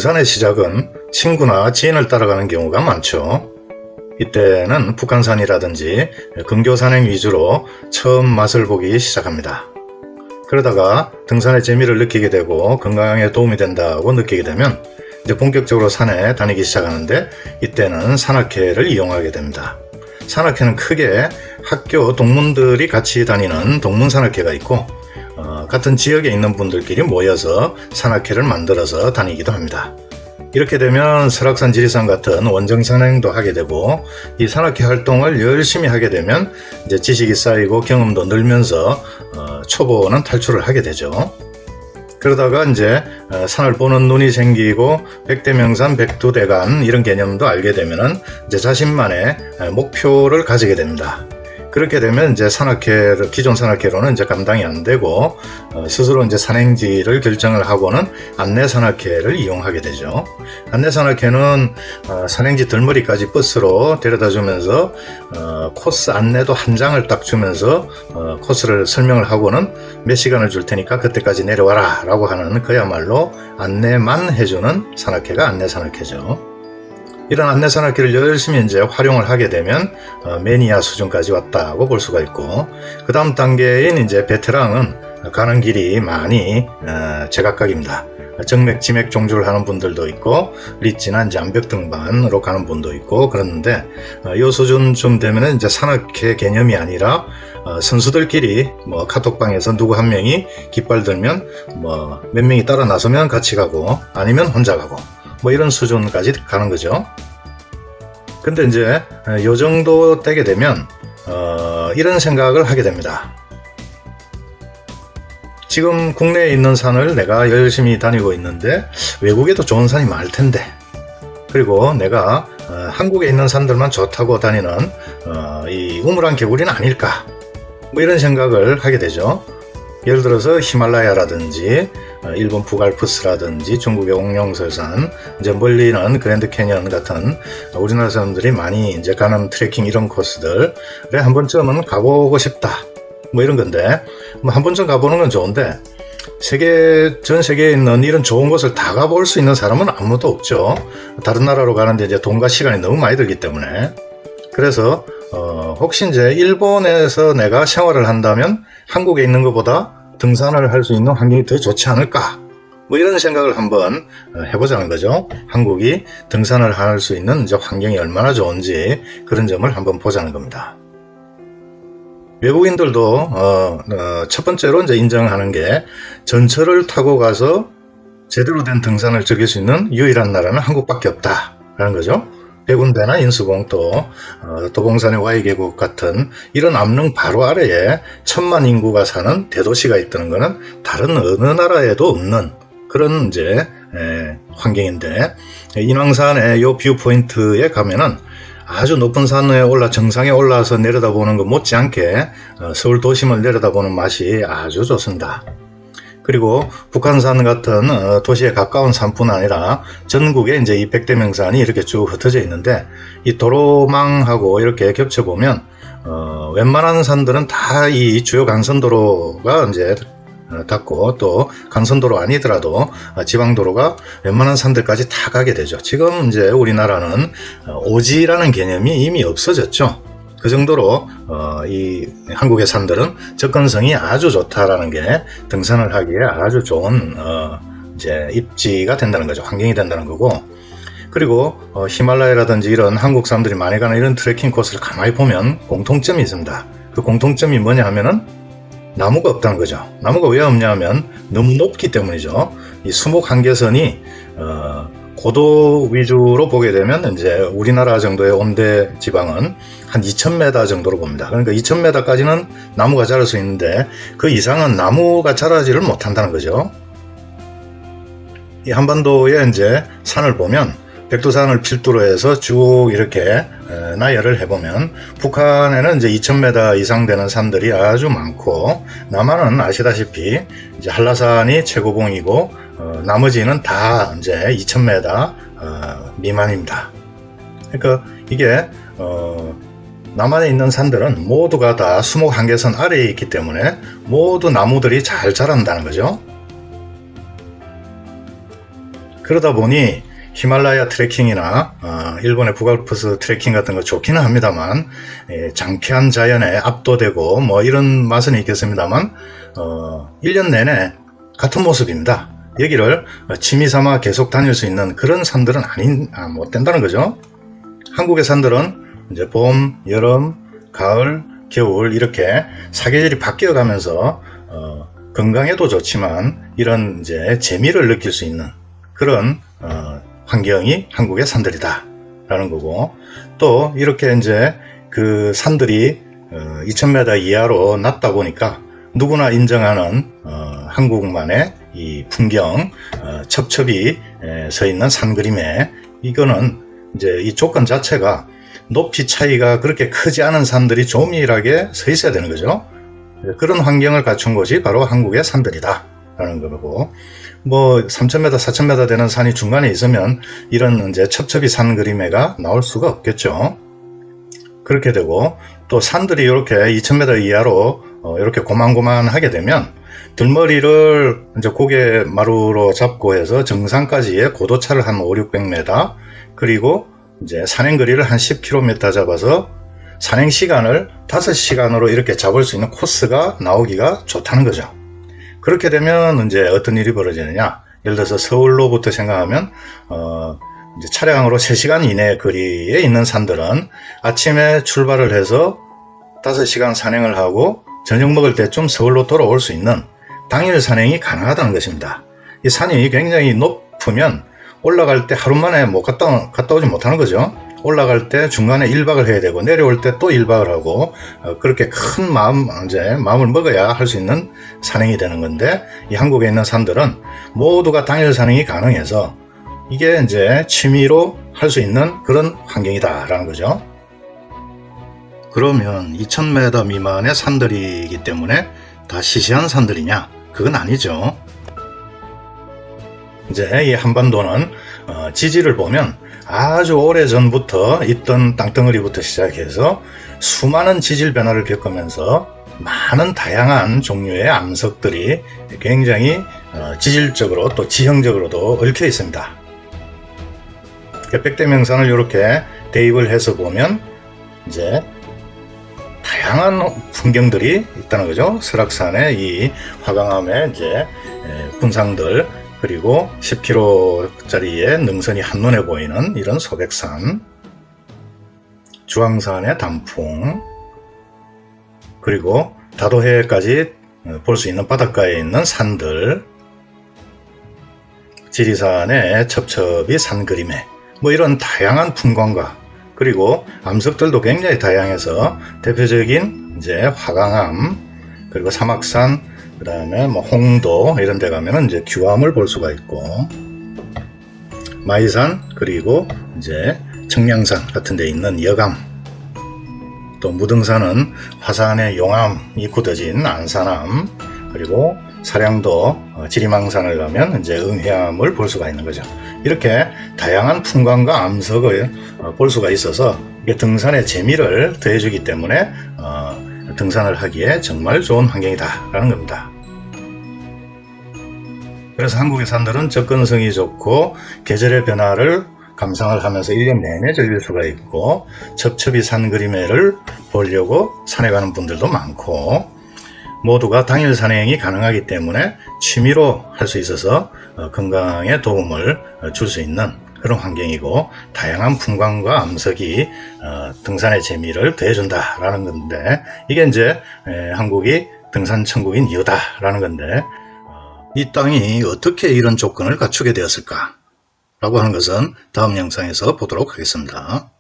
등산의 시작은 친구나 지인을 따라가는 경우가 많죠. 이때는 북한산이라든지 근교 산행 위주로 처음 맛을 보기 시작합니다. 그러다가 등산의 재미를 느끼게 되고 건강에 도움이 된다고 느끼게 되면 이제 본격적으로 산에 다니기 시작하는데, 이때는 산악회를 이용하게 됩니다. 산악회는 크게 학교 동문들이 같이 다니는 동문산악회가 있고, 같은 지역에 있는 분들끼리 모여서 산악회를 만들어서 다니기도 합니다. 이렇게 되면 설악산, 지리산 같은 원정 산행도 하게 되고, 이 산악회 활동을 열심히 하게 되면 이제 지식이 쌓이고 경험도 늘면서 초보는 탈출을 하게 되죠. 그러다가 이제 산을 보는 눈이 생기고 백대명산, 백두대간 이런 개념도 알게 되면은 이제 자신만의 목표를 가지게 됩니다. 그렇게 되면 이제 산악회를, 기존 산악회로는 이제 감당이 안 되고 스스로 이제 산행지를 결정을 하고는 안내 산악회를 이용하게 되죠. 안내 산악회는 산행지 들머리까지 버스로 데려다 주면서 코스 안내도 한 장을 딱 주면서 코스를 설명을 하고는 몇 시간을 줄 테니까 그때까지 내려와라 라고 하는, 그야말로 안내만 해주는 산악회가 안내 산악회죠. 이런 안내 산악회를 열심히 이제 활용을 하게 되면 매니아 수준까지 왔다고 볼 수가 있고, 그 다음 단계인 이제 베테랑은 가는 길이 많이 제각각입니다. 정맥, 지맥 종주를 하는 분들도 있고, 리지나 이제 암벽 등반으로 가는 분도 있고 그러는데, 이 수준쯤 되면은 이제 산악회 개념이 아니라 선수들끼리 뭐 카톡방에서 누구 한 명이 깃발 들면 뭐 몇 명이 따라 나서면 같이 가고 아니면 혼자 가고 뭐 이런 수준까지 가는 거죠. 근데 이제 요 정도 되게 되면 이런 생각을 하게 됩니다. 지금 국내에 있는 산을 내가 열심히 다니고 있는데 외국에도 좋은 산이 많을 텐데, 그리고 내가 한국에 있는 산들만 좋다고 다니는 이 우물안 개구리는 아닐까, 뭐 이런 생각을 하게 되죠. 예를 들어서 히말라야라든지 일본 북알프스라든지 중국의 옥룡설산, 이제 멀리는 그랜드 캐니언 같은 우리나라 사람들이 많이 이제 가는 트레킹 이런 코스들에 한 번쯤은 가보고 싶다, 뭐 이런 건데, 뭐 한 번쯤 가보는 건 좋은데 전 세계에 있는 이런 좋은 곳을 다 가볼 수 있는 사람은 아무도 없죠. 다른 나라로 가는데 이제 돈과 시간이 너무 많이 들기 때문에. 그래서 혹시 이제 일본에서 내가 생활을 한다면 한국에 있는 것보다 등산을 할 수 있는 환경이 더 좋지 않을까, 뭐 이런 생각을 한번 해보자는 거죠. 한국이 등산을 할 수 있는 이제 환경이 얼마나 좋은지 그런 점을 한번 보자는 겁니다. 외국인들도 첫 번째로 이제 인정하는 게, 전철을 타고 가서 제대로 된 등산을 즐길 수 있는 유일한 나라는 한국밖에 없다라는 거죠. 백운대나 인수봉, 또 도봉산의 Y계곡 같은 이런 암릉 바로 아래에 1000만 인구가 사는 대도시가 있다는 것은 다른 어느 나라에도 없는 그런 이제 환경인데, 인왕산의 요 뷰 포인트에 가면은 아주 높은 산에 정상에 올라와서 내려다보는 것 못지않게 서울 도심을 내려다보는 맛이 아주 좋습니다. 그리고 북한산 같은 도시에 가까운 산뿐 아니라 전국에 이제 이 백대명산이 이렇게 쭉 흩어져 있는데, 이 도로망하고 이렇게 겹쳐보면 웬만한 산들은 다 이 주요 간선도로가 이제 닿고, 또 간선도로 아니더라도 지방도로가 웬만한 산들까지 다 가게 되죠. 지금 이제 우리나라는 오지라는 개념이 이미 없어졌죠. 그 정도로 이 한국의 산들은 접근성이 아주 좋다라는 게 등산을 하기에 아주 좋은 이제 입지가 된다는 거죠. 환경이 된다는 거고, 그리고 히말라야라든지 이런 한국 사람들이 많이 가는 이런 트레킹 코스를 가만히 보면 공통점이 있습니다. 그 공통점이 뭐냐 하면은 나무가 없다는 거죠. 나무가 왜 없냐 하면 너무 높기 때문이죠. 이 수목 한계선이 고도 위주로 보게 되면 이제 우리나라 정도의 온대 지방은 한 2000m 정도로 봅니다. 그러니까 2000m까지는 나무가 자랄 수 있는데 그 이상은 나무가 자라지를 못한다는 거죠. 이 한반도의 이제 산을 보면 백두산을 필두로 해서 쭉 이렇게 나열을 해보면 북한에는 이제 2000m 이상 되는 산들이 아주 많고, 남한은 아시다시피 이제 한라산이 최고봉이고 나머지는 다 이제 2000m 미만입니다. 그러니까 이게 남한에 있는 산들은 모두가 다 수목 한계선 아래에 있기 때문에 모두 나무들이 잘 자란다는 거죠. 그러다 보니 히말라야 트레킹이나 일본의 북알프스 트레킹 같은 거 좋기는 합니다만 장쾌한 자연에 압도되고 뭐 이런 맛은 있겠습니다만 1년 내내 같은 모습입니다. 여기를 취미 삼아 계속 다닐 수 있는 그런 산들은 못 된다는 거죠. 한국의 산들은 이제 봄, 여름, 가을, 겨울 이렇게 사계절이 바뀌어 가면서 건강에도 좋지만 이런 이제 재미를 느낄 수 있는 그런 환경이 한국의 산들이다 라는 거고, 또 이렇게 이제 그 산들이 2000m 이하로 낮다 보니까 누구나 인정하는 한국만의 이 풍경, 첩첩이 서 있는 산 그림에, 이거는 이제 이 조건 자체가 높이 차이가 그렇게 크지 않은 산들이 조밀하게 서 있어야 되는 거죠. 그런 환경을 갖춘 곳이 바로 한국의 산들이다 라는 거고, 뭐 3000m, 4000m 되는 산이 중간에 있으면 이런 이제 첩첩이 산 그림회가 나올 수가 없겠죠. 그렇게 되고, 또 산들이 이렇게 2000m 이하로 이렇게 고만고만하게 되면 들머리를 이제 고개마루로 잡고 해서 정상까지의 고도차를 한 5, 600m, 그리고 이제 산행거리를 한 10km 잡아서 산행 시간을 5시간으로 이렇게 잡을 수 있는 코스가 나오기가 좋다는 거죠. 그렇게 되면 이제 어떤 일이 벌어지느냐, 예를 들어서 서울로부터 생각하면 이제 차량으로 3시간 이내 거리에 있는 산들은 아침에 출발을 해서 5시간 산행을 하고 저녁 먹을 때쯤 서울로 돌아올 수 있는 당일 산행이 가능하다는 것입니다. 이 산이 굉장히 높으면 올라갈 때 하루 만에 갔다 오지 못하는 거죠. 올라갈 때 중간에 1박을 해야 되고 내려올 때 또 1박을 하고 그렇게 큰 마음을 먹어야 할 수 있는 산행이 되는 건데, 이 한국에 있는 산들은 모두가 당일 산행이 가능해서 이게 이제 취미로 할 수 있는 그런 환경이다 라는 거죠. 그러면 2000m 미만의 산들이기 때문에 다 시시한 산들이냐? 그건 아니죠. 이제 이 한반도는 지지를 보면 아주 오래 전부터 있던 땅덩어리부터 시작해서 수많은 지질 변화를 겪으면서 많은 다양한 종류의 암석들이 굉장히 지질적으로 또 지형적으로도 얽혀 있습니다. 백대명산을 이렇게 대입을 해서 보면 이제 다양한 풍경들이 있다는 거죠. 설악산의 이 화강암의 이제 군상들, 그리고 10km짜리의 능선이 한눈에 보이는 이런 소백산, 주황산의 단풍, 그리고 다도해까지 볼 수 있는 바닷가에 있는 산들, 지리산의 첩첩이 산그림에, 뭐 이런 다양한 풍광과, 그리고 암석들도 굉장히 다양해서 대표적인 이제 화강암, 그리고 사막산, 그 다음에 뭐 홍도 이런 데 가면은 이제 규암을 볼 수가 있고, 마이산, 그리고 이제 청량산 같은 데 있는 여감, 또 무등산은 화산의 용암이 굳어진 안산암, 그리고 사량도 지리망산을 가면 이제 응해암을 볼 수가 있는 거죠. 이렇게 다양한 풍광과 암석을 볼 수가 있어서 이게 등산의 재미를 더해주기 때문에 등산을 하기에 정말 좋은 환경이다 라는 겁니다. 그래서 한국의 산들은 접근성이 좋고 계절의 변화를 감상을 하면서 1년 내내 즐길 수가 있고, 첩첩이 산 그림회를 보려고 산에 가는 분들도 많고, 모두가 당일 산행이 가능하기 때문에 취미로 할 수 있어서 건강에 도움을 줄 수 있는 그런 환경이고, 다양한 풍광과 암석이 등산의 재미를 더해준다라는 건데, 이게 이제 한국이 등산 천국인 이유다라는 건데, 이 땅이 어떻게 이런 조건을 갖추게 되었을까? 라고 하는 것은 다음 영상에서 보도록 하겠습니다.